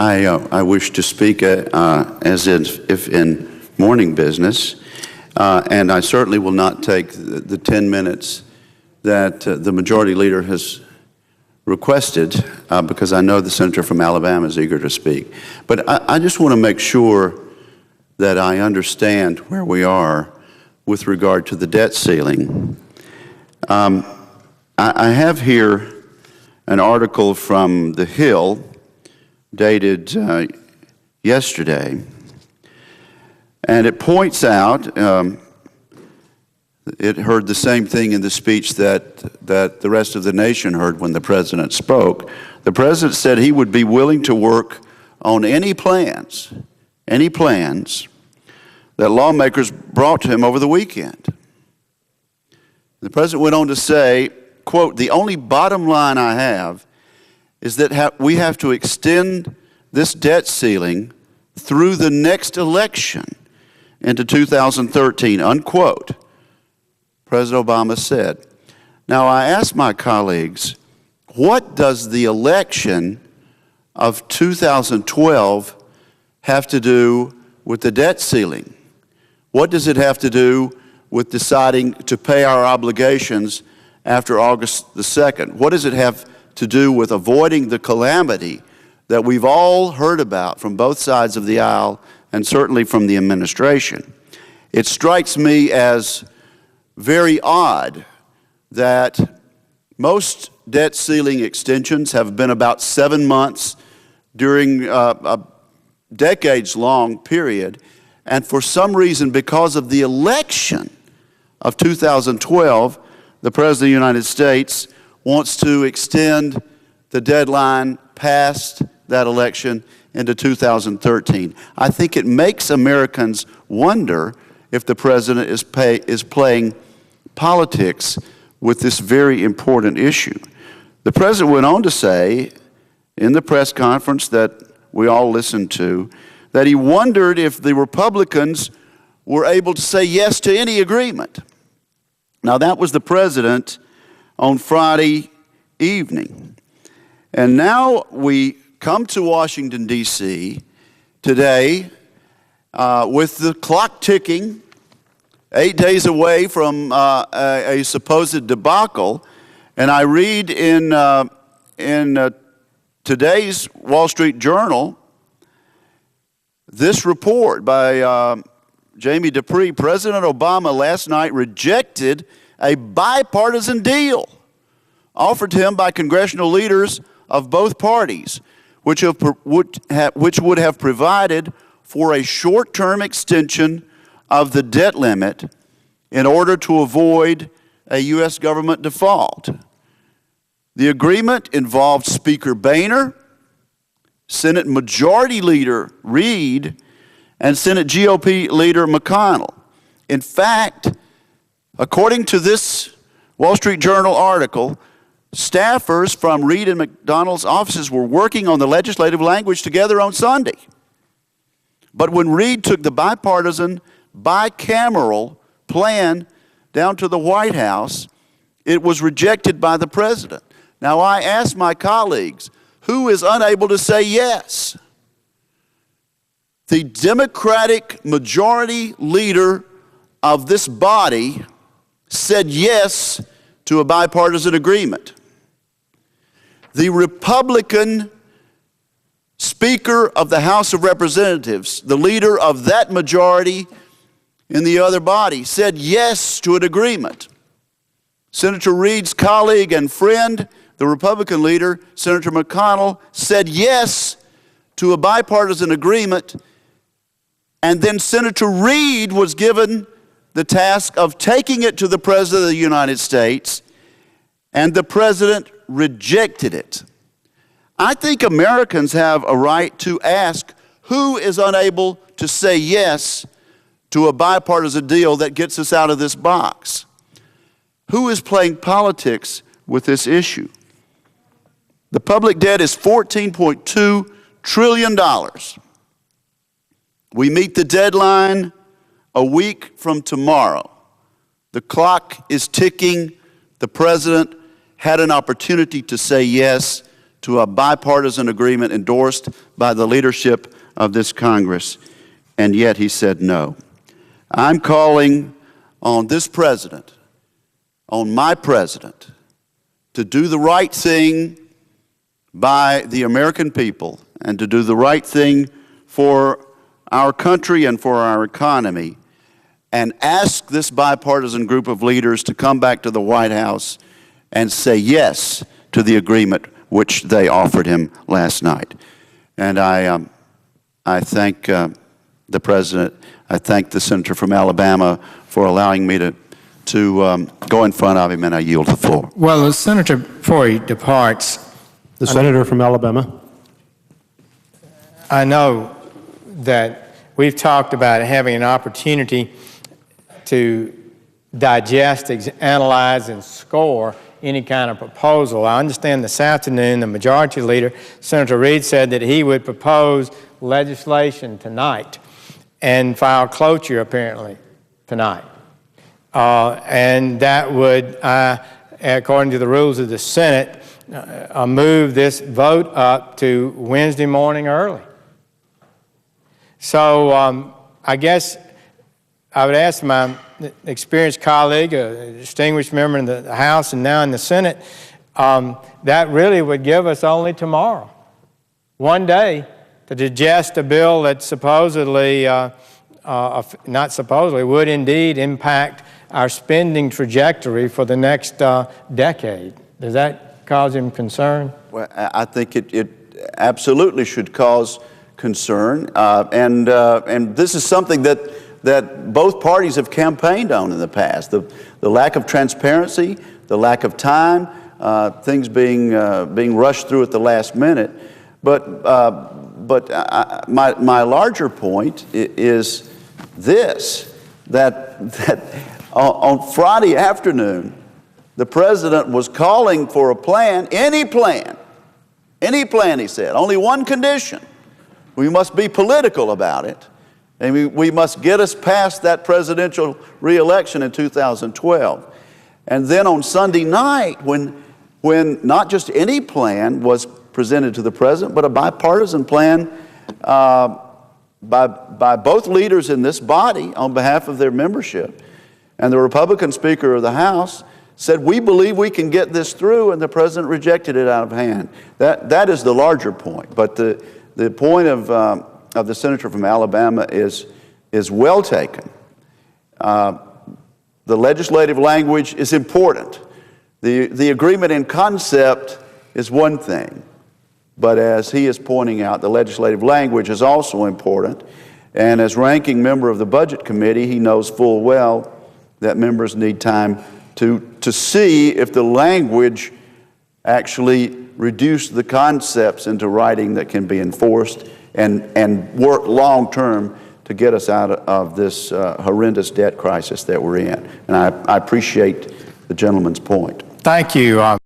I wish to speak as if in morning business, and I certainly will not take the 10 minutes that the majority leader has requested because I know the senator from Alabama is eager to speak. But I just want to make sure that I understand where we are with regard to the debt ceiling. I have here an article from The Hill dated yesterday, and it points out, it heard the same thing in the speech that the rest of the nation heard when the president spoke. The president said he would be willing to work on any plans that lawmakers brought to him over the weekend. The president went on to say, quote, "The only bottom line I have is that we have to extend this debt ceiling through the next election into 2013, unquote," President Obama said. Now, I asked my colleagues, what does the election of 2012 have to do with the debt ceiling? What does it have to do with deciding to pay our obligations after August the 2nd? What does it have to do with avoiding the calamity that we've all heard about from both sides of the aisle and certainly from the administration? It strikes me as very odd that most debt ceiling extensions have been about 7 months during a decades-long period, and for some reason, because of the election of 2012, the President of the United States wants to extend the deadline past that election into 2013. I think it makes Americans wonder if the President is playing politics with this very important issue. The President went on to say in the press conference that we all listened to that he wondered if the Republicans were able to say yes to any agreement. Now, that was the President on Friday evening. And now we come to Washington, D.C. today with the clock ticking, 8 days away from a supposed debacle. And I read in today's Wall Street Journal this report by Jamie Dupree. President Obama last night rejected a bipartisan deal offered to him by congressional leaders of both parties, which would have provided for a short-term extension of the debt limit in order to avoid a U.S. government default. The agreement involved Speaker Boehner, Senate Majority Leader Reid, and Senate GOP Leader McConnell. In fact, according to this Wall Street Journal article, staffers from Reid and McDonald's offices were working on the legislative language together on Sunday. But when Reid took the bipartisan, bicameral plan down to the White House, it was rejected by the President. Now, I asked my colleagues, who is unable to say yes? The Democratic majority leader of this body said yes to a bipartisan agreement. The Republican Speaker of the House of Representatives, the leader of that majority in the other body, said yes to an agreement. Senator Reid's colleague and friend, the Republican leader, Senator McConnell, said yes to a bipartisan agreement, and then Senator Reid was given the task of taking it to the President of the United States, and the President rejected it. I think Americans have a right to ask who is unable to say yes to a bipartisan deal that gets us out of this box. Who is playing politics with this issue? The public debt is $14.2 trillion. We meet the deadline a week from tomorrow. The clock is ticking. The President had an opportunity to say yes to a bipartisan agreement endorsed by the leadership of this Congress, and yet he said no. I'm calling on this president, on my president, to do the right thing by the American people and to do the right thing for our country and for our economy, and ask this bipartisan group of leaders to come back to the White House and say yes to the agreement which they offered him last night. And I thank the President. I thank the senator from Alabama for allowing me to go in front of him, and I yield the floor. Well, the senator, before he departs, the senator from Alabama. I know that we've talked about having an opportunity to digest, analyze, and score any kind of proposal. I understand this afternoon the majority leader, Senator Reid, said that he would propose legislation tonight and file cloture apparently tonight. And that would, according to the rules of the Senate, move this vote up to Wednesday morning early. So I guess I would ask my experienced colleague, a distinguished member in the House and now in the Senate, that really would give us only tomorrow, one day, to digest a bill that supposedly, not supposedly, would indeed impact our spending trajectory for the next decade. Does that cause him concern? Well, I think it absolutely should cause concern, and this is something that both parties have campaigned on in the past. The lack of transparency, the lack of time, things being rushed through at the last minute. But my larger point is this: that on Friday afternoon, the president was calling for a plan, any plan, he said, only one condition. We must be political about it, and we must get us past that presidential re-election in 2012. And then on Sunday night, when not just any plan was presented to the president, but a bipartisan plan by both leaders in this body on behalf of their membership, and the Republican Speaker of the House said, we believe we can get this through, and the president rejected it out of hand. That is the larger point. But the point of the senator from Alabama is well taken. The legislative language is important. The agreement in concept is one thing, but as he is pointing out, the legislative language is also important. And as ranking member of the Budget Committee, he knows full well that members need time to see if the language actually reduce the concepts into writing that can be enforced and work long-term to get us out of this horrendous debt crisis that we're in. And I appreciate the gentleman's point. Thank you.